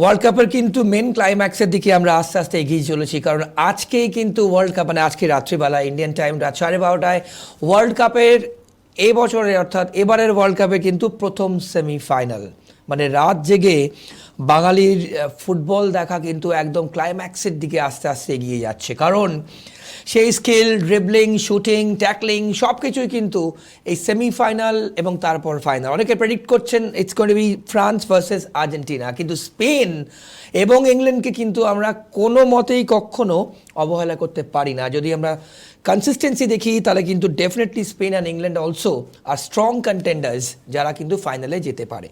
World কাপের কিন্তু main ক্লাইম্যাক্সের দিকে আমরা আস্তে আস্তে এগিয়ে চলেছি, কারণ আজকেই কিন্তু ওয়ার্ল্ড কাপ, মানে আজকে রাত্রিবেলা ইন্ডিয়ান টাইম রাত 12:30টায় ওয়ার্ল্ড কাপের এই বছরের অর্থাৎ এবারের ওয়ার্ল্ড কাপে কিন্তু প্রথম সেমিফাইনাল, মানে রাত জেগে বাঙালির ফুটবল দেখা কিন্তু একদম ক্লাইম্যাক্সের দিকে আস্তে আস্তে এগিয়ে যাচ্ছে। কারণ সেই স্কিল, ড্রিবলিং, শুটিং, ট্যাকলিং সব কিছুই কিন্তু এই সেমিফাইনাল এবং তারপর ফাইনাল। অনেকে প্রেডিক্ট করছেন it's going to be France versus Argentina, কিন্তু স্পেন এবং ইংল্যান্ডকে কিন্তু আমরা কোনো মতেই কখনো অবহেলা করতে পারি না। যদি আমরা কনসিস্টেন্সি দেখি তাহলে কিন্তু definitely Spain and England also are strong contenders যারা কিন্তু ফাইনালে যেতে পারে।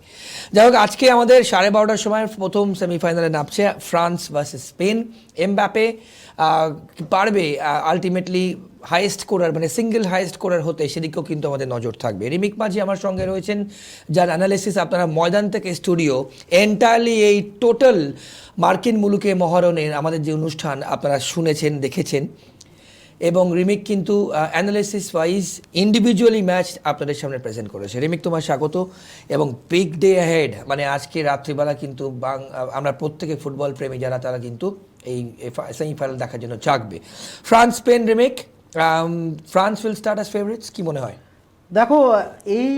যাই হোক, আজকে আমাদের 12:30টার সময় প্রথম সেমিফাইনালে নামছে ফ্রান্স ভার্সেস স্পেন। এমবাপে পারবে আলটিমেটলি হাইয়েস্ট স্কোরার, মানে সিঙ্গেল হাইয়েস্ট স্কোরার হতে, সেদিকেও কিন্তু আমাদের নজর থাকবে। রিমিক মাঝি আমার সঙ্গে রয়েছেন, যার অ্যানালিসিস আপনারা ময়দান থেকে স্টুডিও এন্টায়ারলি এই টোটাল মার্কিন মুলুকে মহারণের আমাদের যে অনুষ্ঠান আপনারা শুনেছেন, দেখেছেন। এবং রিমিক কিন্তু অ্যানালিসিস ওয়াইজ ইন্ডিভিজুয়ালি ম্যাচ আপনাদের সামনে প্রেজেন্ট করেছে। রিমিক, তোমার স্বাগত। এবং বিগ ডে হেড, মানে আজকে রাত্রিবেলা কিন্তু আমরা প্রত্যেকে ফুটবল প্রেমী যারা, তারা কিন্তু এই সেমিফাইনাল দেখার জন্য জাগবে। France Spain, remake, France will start as favourites, কি মনে হয়? দেখো, এই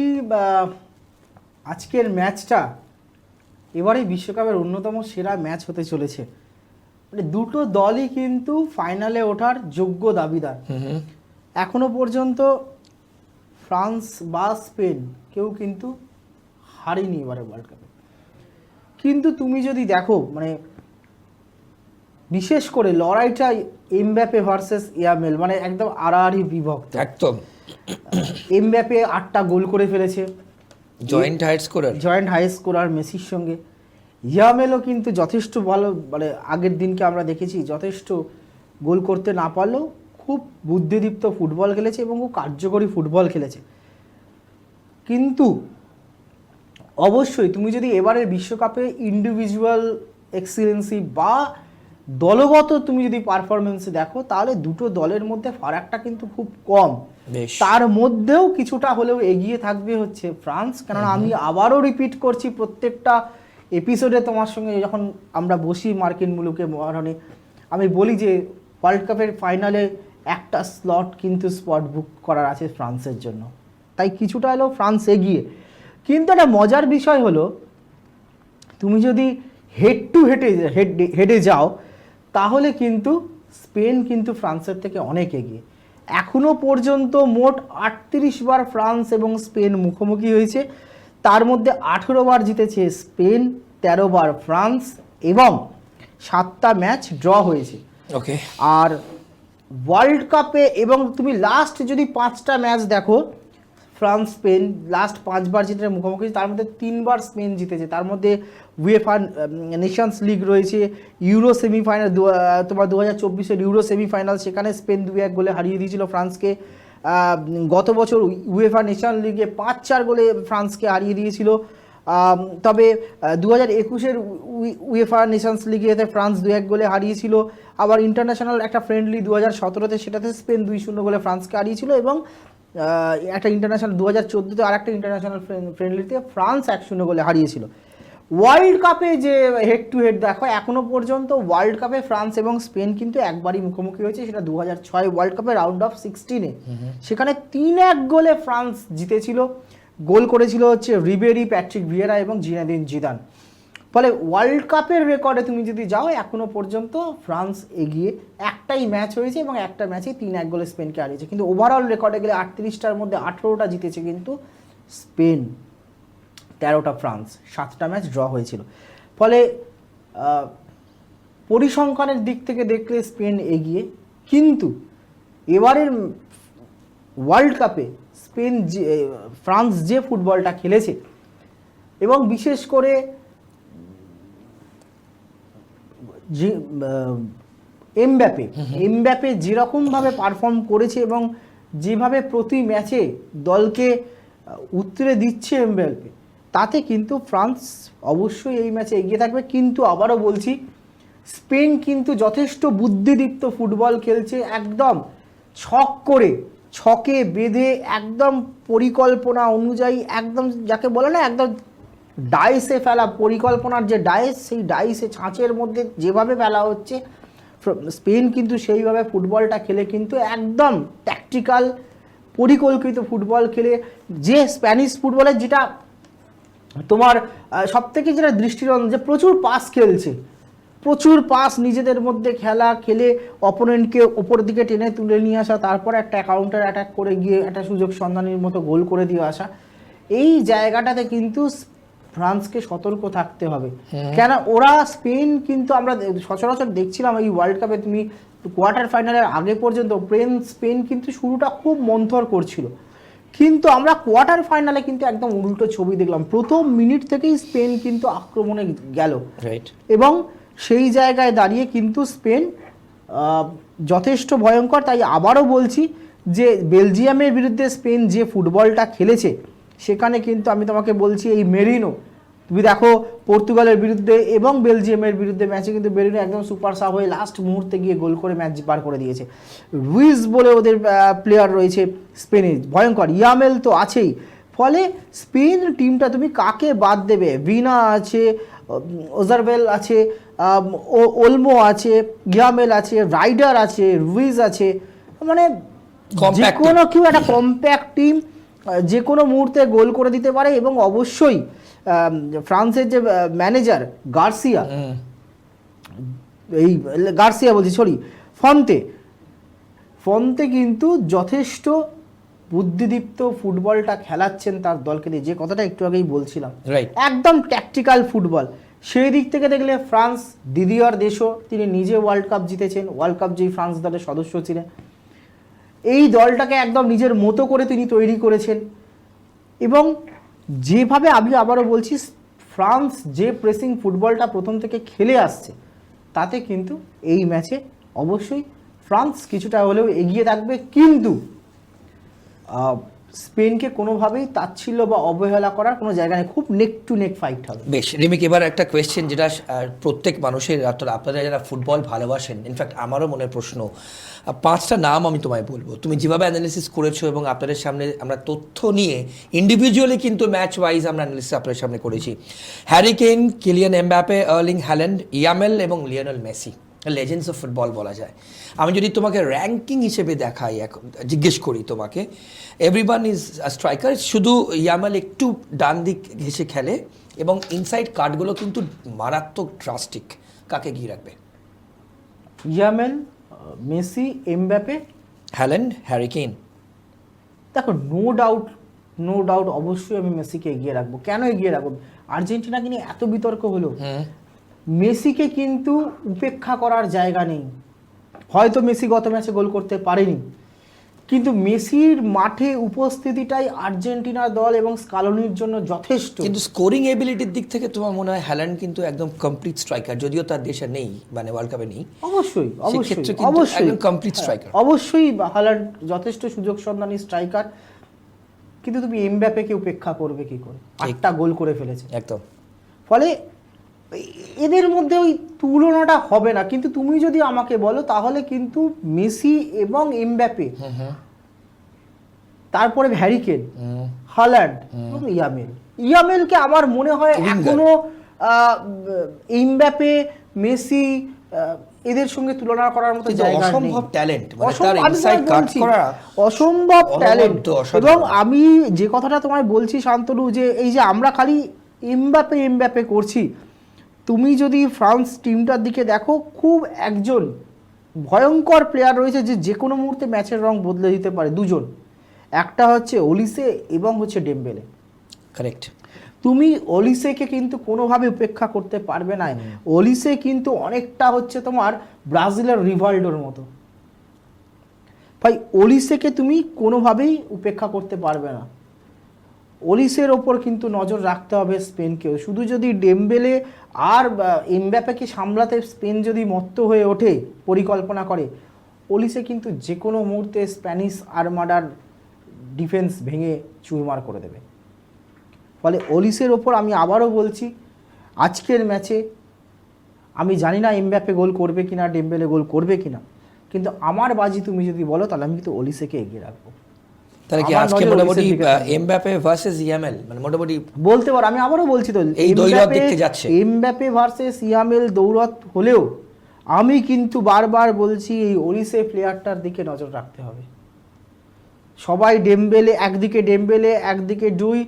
আজকের ম্যাচটা এবারে বিশ্বকাপের অন্যতম সেরা ম্যাচ হতে চলেছে। মানে দুটো দলই কিন্তু ফাইনালে ওঠার যোগ্য দাবিদার। এখনো পর্যন্ত ফ্রান্স বা স্পেন কেউ কিন্তু হারেনি এবারে ওয়ার্ল্ড কাপে। কিন্তু তুমি যদি দেখো, মানে বিশেষ করে লড়াইটা এমবাপে ভার্সেস ইয়ামেল, মানে একদম আড়াআড়ি বিভক্ত। একদম। এমবাপে 8টা গোল করে ফেলেছে, জয়েন্ট হাই স্কোরার মেসির সঙ্গে। ইয়ামেলও কিন্তু যথেষ্ট ভালো, মানে আগের দিনকে আমরা দেখেছি যথেষ্ট গোল করতে না পারলেও খুব বুদ্ধিদীপ্ত ফুটবল খেলেছে এবং খুব কার্যকরী ফুটবল খেলেছে। কিন্তু অবশ্যই তুমি যদি এবারের বিশ্বকাপে ইন্ডিভিজুয়াল এক্সিলেন্সি বা দলগত তুমি যদি পারফরমেন্স দেখো, তাহলে দুটো দলের মধ্যে ফারাকটা কিন্তু খুব কম। তার মধ্যেও কিছুটা হলেও এগিয়ে থাকবে হচ্ছে ফ্রান্স। কেননা আমি আবারও রিপিট করছি, প্রত্যেকটা এপিসোডে তোমার সঙ্গে যখন আমরা বসি মার্কিন মুলুকে মহারণে, আমি বলি যে ওয়ার্ল্ড কাপের ফাইনালে একটা স্লট কিন্তু স্পট বুক করার আছে ফ্রান্সের জন্য। তাই কিছুটা হলেও ফ্রান্স এগিয়ে। কিন্তু একটা মজার বিষয় হলো, তুমি যদি হেড টু হেডে যাও, তাহলে কিন্তু স্পেন কিন্তু ফ্রান্সের থেকে অনেক এগিয়ে। এখনো পর্যন্ত মোট 38 বার ফ্রান্স এবং স্পেন মুখোমুখি হয়েছে। তার মধ্যে 18 বার জিতেছে স্পেন, 13 বার ফ্রান্স এবং 7টা ম্যাচ ড্র হয়েছে। ওকে। আর ওয়ার্ল্ড কাপে এবং তুমি লাস্ট যদি 5টা ম্যাচ দেখো, ফ্রান্স স্পেন লাস্ট 5 বার জিতে মুখোমুখি, তার মধ্যে 3 বার স্পেন জিতেছে। তার মধ্যে উয়েফা নেশনস লিগ রয়েছে, ইউরো সেমিফাইনাল, তোমার 2024-এর ইউরো সেমিফাইনাল, সেখানে স্পেন 2-1 গোলে হারিয়ে দিয়েছিল ফ্রান্সকে। গত বছর উয়েফা নেশন লিগে 5-4 গোলে ফ্রান্সকে হারিয়ে দিয়েছিল। তবে 2021-এর উয়েফা নেশনস লিগে ফ্রান্স 2-1 গোলে হারিয়েছিল। আবার ইন্টারন্যাশনাল একটা ফ্রেন্ডলি 2017-তে, সেটাতে স্পেন 2-0 গোলে ফ্রান্সকে হারিয়েছিল। এবং একটা ইন্টারন্যাশনাল 2014-তে আর একটা ইন্টারন্যাশনাল ফ্রেন্ডলিতে ফ্রান্স 1-0 গোলে হারিয়েছিল। ওয়ার্ল্ড কাপে যে হেড টু হেড দেখো, এখনো পর্যন্ত ওয়ার্ল্ড কাপে ফ্রান্স এবং স্পেন কিন্তু একবারই মুখোমুখি হয়েছে, সেটা 2006 ওয়ার্ল্ড কাপে রাউন্ড অফ 16-এ। সেখানে 3-1 গোলে ফ্রান্স জিতেছিল। গোল করেছিল হচ্ছে রিবেরি, প্যাট্রিক ভিয়েরা এবং জিনেদিন জিদান। ফলে ওয়ার্ল্ড কাপের রেকর্ডে তুমি যদি যাও, এখনো পর্যন্ত ফ্রান্স এগিয়ে। একটাই ম্যাচ হয়েছে এবং একটা ম্যাচে 3-1 গোলে স্পেনকে হারিয়েছে। কিন্তু ওভারঅল রেকর্ডে গেলে 38টার মধ্যে 18টা জিতেছে কিন্তু স্পেন, 13টা ফ্রান্স, 7টা ম্যাচ ড্র হয়েছিল। ফলে পরিসংখ্যানের দিক থেকে দেখলে স্পেন এগিয়ে। কিন্তু এবারের ওয়ার্ল্ড কাপে ফ্রান্স যে ফুটবলটা খেলেছে এবং বিশেষ করে যে এমবাপে যেরকমভাবে পারফর্ম করেছে এবং যেভাবে প্রতি ম্যাচে দলকে উতরে দিচ্ছে এমবাপে, তাতে কিন্তু ফ্রান্স অবশ্যই এই ম্যাচে এগিয়ে থাকবে। কিন্তু আবারও বলছি, স্পেন কিন্তু যথেষ্ট বুদ্ধিদীপ্ত ফুটবল খেলছে, একদম ছকে বেঁধে একদম পরিকল্পনা অনুযায়ী, একদম যাকে বলে না, একদম ডাইসে ফেলা, পরিকল্পনার যে ডাইস, সেই ডাইসে ছাঁচের মধ্যে যেভাবে ফেলা হচ্ছে, স্পেন কিন্তু সেইভাবে ফুটবলটা খেলে কিন্তু একদম ট্যাকটিক্যাল পরিকল্পিত ফুটবল খেলে, যে স্প্যানিশ ফুটবলের যেটা তোমার সবথেকে যেটা দৃষ্টিনন্দন, যে প্রচুর পাস খেলছে, প্রচুর পাস নিজেদের মধ্যে খেলে অপোনেন্টকে ওপর দিকে টেনে তুলে নিয়ে আসা, তারপর একটা কাউন্টার অ্যাটাক করে গিয়ে একটা সুযোগ সন্ধানের মতো গোল করে দিয়ে আসা। এই জায়গাটাতে কিন্তু ফ্রান্সকে সতর্ক থাকতে হবে, কেন ওরা স্পেন কিন্তু আমরা সচরাচর দেখছিলাম এই ওয়ার্ল্ড কাপে, তুমি কোয়ার্টার ফাইনালের আগে পর্যন্ত স্পেন কিন্তু শুরুটা খুব মন্থর করছিল, কিন্তু আমরা কোয়ার্টার ফাইনালে কিন্তু একদম উল্টো ছবি দেখলাম। প্রথম মিনিট থেকেই স্পেন কিন্তু আক্রমণে গেল, এবং সেই জায়গায় দাঁড়িয়ে কিন্তু স্পেন যথেষ্ট ভয়ঙ্কর। তাই আবারও বলছি যে বেলজিয়ামের বিরুদ্ধে স্পেন যে ফুটবলটা খেলেছে, সেখানে কিন্তু আমি তোমাকে বলছি এই মেরিনো, তুমি দেখো পর্তুগালের বিরুদ্ধে এবং বেলজিয়ামের বিরুদ্ধে ম্যাচে কিন্তু মেরিনো একদম সুপার সাব হয়ে লাস্ট মুহূর্তে গিয়ে গোল করে ম্যাচ পার করে দিয়েছে। রুইজ বলে ওদের প্লেয়ার রয়েছে স্পেনের, ভয়ঙ্কর। ইয়ামেল তো আছেই। ফলে স্পেন টিমটা তুমি কাকে বাদ দেবে? ভিনা আছে, ওজারবেল আছে, ওলমো আছে, ইয়ামেল আছে, রাইডার আছে, রুইজ আছে, মানে যে কোনো কেউ একটা কম্প্যাক্ট টিম যে কোনো মুহূর্তে গোল করে দিতে পারে। এবং অবশ্যই ফ্রান্সের যে ম্যানেজার ফন্তে কিন্তু যথেষ্ট বুদ্ধিদীপ্ত ফুটবলটা খেলাচ্ছেন তার দলকে দিয়ে, যে কথাটা একটু আগেই বলছিলাম, একদম ট্যাকটিক্যাল ফুটবল। সেই দিক থেকে দেখলে ফ্রান্স দিদিয়ার দেশও, তিনি নিজে ওয়ার্ল্ড কাপ জিতেছেন, ওয়ার্ল্ড কাপ যেই ফ্রান্স দলের সদস্য ছিলেন, এই দলটাকে একদম নিজের মতো করে তিনি তৈরি করেছেন। এবং যেভাবে আমি আবারও বলছি, ফ্রান্স যে প্রেসিং ফুটবলটা প্রথম থেকে খেলে আসছে, তাতে কিন্তু এই ম্যাচে অবশ্যই ফ্রান্স কিছুটা হলেও এগিয়ে থাকবে, কিন্তু স্পেনকে কোনোভাবেই তাচ্ছিল্য বা অবহেলা করার কোনো জায়গা নেই, খুব নেক টু নেক ফাইট হবে। বেশ রিমিক, এবার একটা কোয়েশ্চেন যেটা প্রত্যেক মানুষের, অর্থাৎ আপনারা যারা ফুটবল ভালোবাসেন, ইনফ্যাক্ট আমারও মনের প্রশ্ন, 5টা নাম আমি তোমায় বলবো, তুমি যেভাবে অ্যানালিসিস করেছো এবং আপনাদের সামনে আমরা তথ্য নিয়ে ইন্ডিভিজুয়ালি কিন্তু ম্যাচ ওয়াইজ আমরা অ্যানালিসিস আপনাদের সামনে করেছি। Harry Kane, Kylian Mbappe, Erling Haaland, Yamal এবং Lionel Messi, legends of football বলা যায়। আমি যদি তোমাকে র্যাঙ্কিং হিসেবে দেখাই, এখন জিজ্ঞেস করি তোমাকে, এভরিওয়ান ইজ স্ট্রাইকার, শুধু ইয়ামেল একটু ডান দিক ঘেসে খেলে এবং ইনসাইড কার্ডগুলো কিন্তু মারাত্মক ড্রাস্টিক, কাকে গিয়ে রাখবে? Yamal, Messi, Mbappe, Holland, Harry Kane. দেখো নো ডাউট অবশ্যই আমি মেসিকে এগিয়ে রাখবো। কেন এগিয়ে রাখবো? আর্জেন্টিনাকে নিয়ে এত বিতর্ক হলো, মেসিকে কিন্তু উপেক্ষা করার জায়গা নেই। হয়তো মেসি গত ম্যাচে গোল করতে পারেনি, কিন্তু মেসির মাঠে উপস্থিতিটাই আর্জেন্টিনা দল এবং স্কালোনির জন্য যথেষ্ট। কিন্তু স্কোরিং এবিলিটির দিক থেকে তোমার মনে হয় হ্যাল্যান্ড কিন্তু একদম কমপ্লিট স্ট্রাইকার, যদিও তার দেশে নেই, মানে ওয়ার্ল্ড কাপে নেই। অবশ্যই কমপ্লিট স্ট্রাইকার, অবশ্যই হ্যাল্যান্ড যথেষ্ট সুযোগ সন্ধানী স্ট্রাইকার, কিন্তু তুমি এমবাপেকে উপেক্ষা করবে কি করে? 8টা গোল করে ফেলেছে একদম। ফলে এদের মধ্যে ওই তুলনাটা হবে না। কিন্তু তুমি যদি আমাকে বলো, তাহলে কিন্তু মেসি এবং এমবাপে, তারপরে হ্যারি কেইন, হল্যান্ড এবং ইয়ামেলকে আমার মনে হয় এখনো এমবাপে, মেসি এদের সঙ্গে তুলনা করার মতো জায়গা নেই। অসম্ভব ট্যালেন্ট, মানে তার ইনসাইড কাট করা অসম্ভব ট্যালেন্ট। এবং আমি যে কথাটা তোমায় বলছি শান্তনু, যে এই যে আমরা খালি এমবাপে করছি, তুমি যদি ফ্রান্স টিমটার দিকে দেখো, খুব একজন ভয়ঙ্কর প্লেয়ার রয়েছে যে কোনো মুহূর্তে ম্যাচের রং বদলে দিতে পারে। দুজন, একটা হচ্ছে ওলিসে এবং হচ্ছে ডেম্বেলে। কারেক্ট। তুমি ওলিসেকে কিন্তু কোনোভাবে উপেক্ষা করতে পারবে না। ওলিসে কিন্তু অনেকটা হচ্ছে তোমার ব্রাজিলের রিভাল্ডোর মতো। ভাই ওলিসেকে তুমি কোনোভাবেই উপেক্ষা করতে পারবে না। ওলিসের ওপর কিন্তু নজর রাখতে হবে স্পেনকেও। শুধু যদি ডেম্বেলে আর এমবাপেকে সামলাতে স্পেন যদি মত্ত হয়ে ওঠে, পরিকল্পনা করে, ওলিসে কিন্তু যে কোনো মুহূর্তে স্প্যানিশ আর্মাডার ডিফেন্স ভেঙে চুরমার করে দেবে। ফলে ওলিসের ওপর আমি আবারও বলছি, আজকের ম্যাচে আমি জানি না এমবাপে গোল করবে কিনা, ডেম্বেলে গোল করবে কিনা, কিন্তু আমার বাজি তুমি যদি বলো, তাহলে আমি কিন্তু ওলিসেকে এগিয়ে রাখবো। তাহলে কি আমার আজকে নজর মোটামুটি ওলিসের দিকে থাকবে। এমবাপে ভার্সেস ইয়ামেল মানে মোটামুটি বলতে পারো, আমি আবারও বলছি তো এই দৈরথ দেখতে যাচ্ছে। এমবাপে ভার্সেস ইয়ামেল দৌড়ত হলেও আমি কিন্তু বারবার বলছি এই ওলিসে প্লেয়ারটার দিকে নজর রাখতে হবে। সবাই ডেমবেলে একদিকে দুই,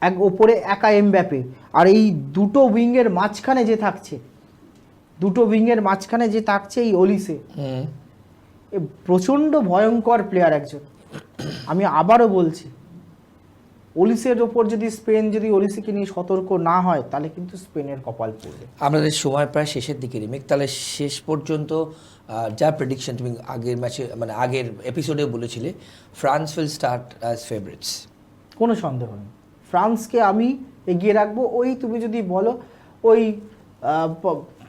এক ওপরে একা এমবাপে, আর এই দুটো উইংয়ের মাঝখানে যে থাকছে এই ওলিসে, এ প্রচণ্ড ভয়ঙ্কর প্লেয়ার একজন। আমি আবারও বলছি, ওলিসের ওপর যদি স্পেন যদি ওলিসেকে নিয়ে সতর্ক না হয় তাহলে কিন্তু স্পেনের কপাল পড়বে। আমাদের সময় প্রায় শেষের দিকে রিমিক, তাহলে শেষ পর্যন্ত যা প্রেডিকশন তুমি আগের ম্যাচে মানে আগের এপিসোডে বলেছিলে, France will start as favourites. কোনো সন্দেহ নেই, ফ্রান্সকে আমি এগিয়ে রাখবো। ওই তুমি যদি বলো ওই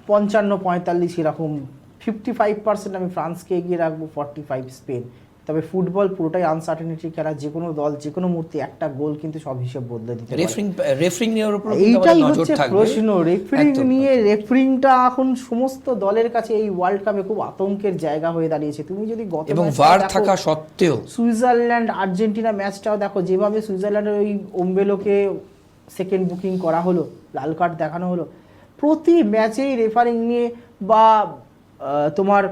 55-45 এরকম, 55% আমি ফ্রান্সকে এগিয়ে রাখবো, 45 স্পেন। তবে ফুটবল পুরোটাই আনসার্টেনিটি খেলা, যে কোনো দল যে কোনো মুহূর্তে একটা গোল কিন্তু সব হিসেব বদলে দিতে পারে। রেফারিং এর উপর এইটাই হচ্ছে প্রশ্ন, রেফারিংটা এখন সমস্ত দলের কাছে এই ওয়ার্ল্ড কাপে খুব আতঙ্কের জায়গা হয়ে দাঁড়িয়েছে। তুমি যদি গত এবং ভার থাকা সত্ত্বেও সুইজারল্যান্ড আর্জেন্টিনা ম্যাচটাও দেখো, যেভাবে সুইজারল্যান্ডের ওই ওম্বেলোকে সেকেন্ড বুকিং করা হলো, লাল কার্ড দেখানো হলো, প্রতি ম্যাচেই রেফারিং নিয়ে, বা তোমার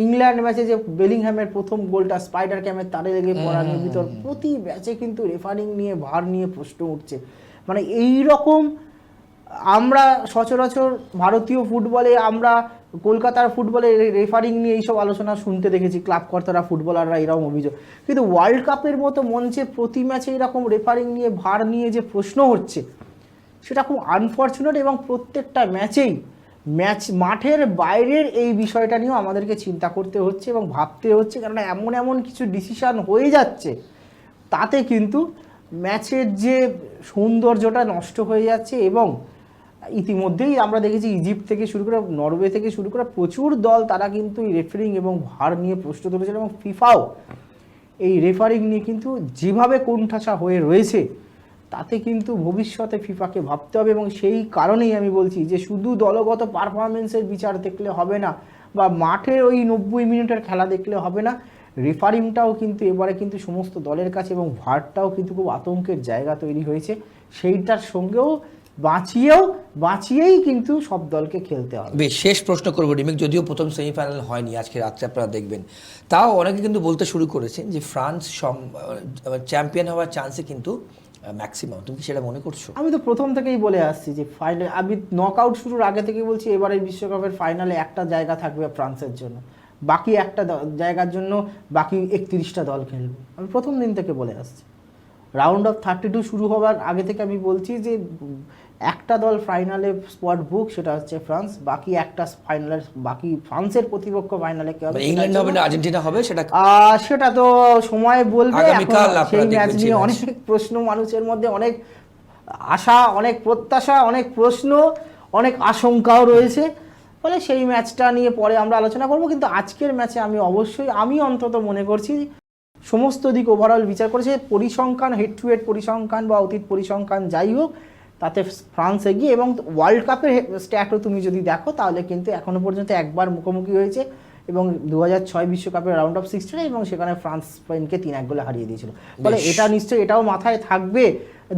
ইংল্যান্ড ম্যাচে যে বেলিংহ্যামের প্রথম গোলটা স্পাইডার ক্যামের তারে লেগে পড়া নিয়ে ভিতর, প্রতি ম্যাচে কিন্তু রেফারিং নিয়ে ভার নিয়ে প্রশ্ন উঠছে। মানে এই রকম আমরা সচরাচর ভারতীয় ফুটবলে, আমরা কলকাতার ফুটবলে রেফারিং নিয়ে এইসব আলোচনা শুনতে দেখেছি, ক্লাব কর্তারা ফুটবলাররা এরকম অভিযোগ, কিন্তু ওয়ার্ল্ড কাপের মতো মঞ্চে প্রতি ম্যাচে এরকম রেফারিং নিয়ে ভার নিয়ে যে প্রশ্ন হচ্ছে সেটা খুব আনফর্চুনেট। এবং প্রত্যেকটা ম্যাচেই মাঠের বাইরের এই বিষয়টা নিয়েও আমাদেরকে চিন্তা করতে হচ্ছে এবং ভাবতে হচ্ছে, কেননা এমন কিছু ডিসিশন হয়ে যাচ্ছে তাতে কিন্তু ম্যাচের যে সৌন্দর্যটা নষ্ট হয়ে যাচ্ছে। এবং ইতিমধ্যেই আমরা দেখেছি ইজিপ্ট থেকে শুরু করে নরওয়ে থেকে শুরু করে প্রচুর দল তারা কিন্তু এই রেফারিং এবং ভার নিয়ে প্রশ্ন তুলেছেন, এবং ফিফাও এই রেফারিং নিয়ে কিন্তু যেভাবে কোণঠাসা হয়ে রয়েছে তাতে কিন্তু ভবিষ্যতে ফিফাকে ভাবতে হবে। এবং সেই কারণেই আমি বলছি যে শুধু দলগত পারফরমেন্সের বিচার দেখলে হবে না, বা মাঠের ওই 90 মিনিটের খেলা দেখলে হবে না, রেফারিংটাও কিন্তু এবারে কিন্তু সমস্ত দলের কাছে, এবং ভারটাও কিন্তু খুব আতঙ্কের জায়গা তৈরি হয়েছে। সেইটার সঙ্গেও বাঁচিয়েই কিন্তু সব দলকে খেলতে হবে। বেশ, শেষ প্রশ্ন করবো রিমিক, যদিও প্রথম সেমিফাইনাল হয়নি, আজকে রাত্রে আপনারা দেখবেন, তাও অনেকে কিন্তু বলতে শুরু করেছেন যে ফ্রান্স চ্যাম্পিয়ন হওয়ার চান্সে কিন্তু ম্যাক্সিমাম। তুমি কি সেটা মনে করছো? আমি তো প্রথম থেকেই বলে আসছি যে ফাইনাল, আমি নকআউট শুরুর আগে থেকেই বলছি এবারে বিশ্বকাপের ফাইনালে একটা জায়গা থাকবে ফ্রান্সের জন্য, বাকি একটা জায়গার জন্য বাকি 31টা দল খেলবে। আমি প্রথম দিন থেকে বলে আসছি, রাউন্ড অফ 32 শুরু হওয়ার আগে থেকে আমি বলছি যে একটা দল ফাইনালে স্পট বুক, সেটা হচ্ছে ফ্রান্স। বাকি একটা ফাইনালের, বাকি ফ্রান্সের প্রতিপক্ষ ফাইনালে কে হবে, ইংল্যান্ড হবে না আর্জেন্টিনা হবে, সেটা তো সময় বলবে। সেই ম্যাচ নিয়ে অনেক প্রশ্ন মানুষের মধ্যে, অনেক আশা, অনেক প্রত্যাশা, অনেক প্রশ্ন, অনেক আশঙ্কাও রয়েছে, ফলে সেই ম্যাচটা নিয়ে পরে আমরা আলোচনা করব। কিন্তু আজকের ম্যাচে আমি অন্তত মনে করছি সমস্ত দিক ওভারঅল বিচার করেছে, পরিসংখ্যান, হেড টু হেড পরিসংখ্যান বা অতীত পরিসংখ্যান যাই হোক, তাতে ফ্রান্স এগিয়ে। এবং ওয়ার্ল্ড কাপের স্ট্যাটও তুমি যদি দেখো তাহলে কিন্তু এখনো পর্যন্ত একবার মুখোমুখি হয়েছে, এবং 2006 বিশ্বকাপের রাউন্ড অফ 16, এবং সেখানে ফ্রান্স স্পেনকে 3-1 গোলে হারিয়ে দিয়েছিল। ফলে এটা নিশ্চয়ই এটাও মাথায় থাকবে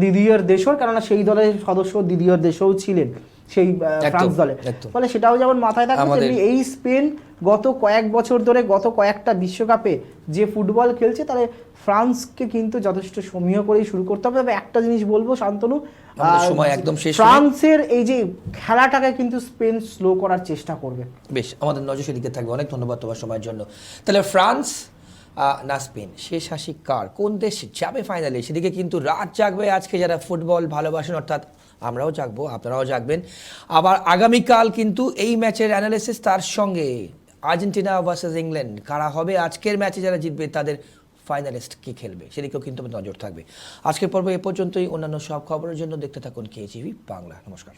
দিদিয়ার দেশর, কেননা সেই দলের সদস্য দিদিয়ার দেশও ছিলেন সেই ফ্রান্স দলে, ফলে সেটাও যেমন মাথায় থাকবে। এই স্পেন গত কয়েক বছর ধরে, গত কয়েকটা বিশ্বকাপে যে ফুটবল খেলছে, তাহলে ফ্রান্সকে কিন্তু যথেষ্ট সমীহ করেই শুরু করতে হবে। তবে একটা জিনিস বলবো শান্তনু, ফ্রান্সের এই যে খেলাটাকে কিন্তু স্পেন স্লো করার চেষ্টা করবে। বেশ, আমাদের নজর সেদিকে থাকবে। অনেক ধন্যবাদ তোমার সময়ের জন্য। তাহলে ফ্রান্স না স্পেন, শেষ হাসি কার, কোন দেশ যাবে ফাইনালে, সেদিকে কিন্তু রাত জাগবে আজকে যারা ফুটবল ভালোবাসেন, অর্থাৎ আমরাও জাগবো, আপনারাও জাগবেন। আবার আগামীকাল কিন্তু এই ম্যাচের অ্যানালিসিস, তার সঙ্গে আর্জেন্টিনা ভার্সেস ইংল্যান্ড কারা হবে, আজকের ম্যাচে যারা জিতবে তাদের ফাইনালিস্ট কি খেলবে, সেদিকেও কিন্তু নজর থাকবে। আজকের পর্ব এ পর্যন্তই। অন্যান্য সব খবরের জন্য দেখতে থাকুন KGV বাংলা। নমস্কার।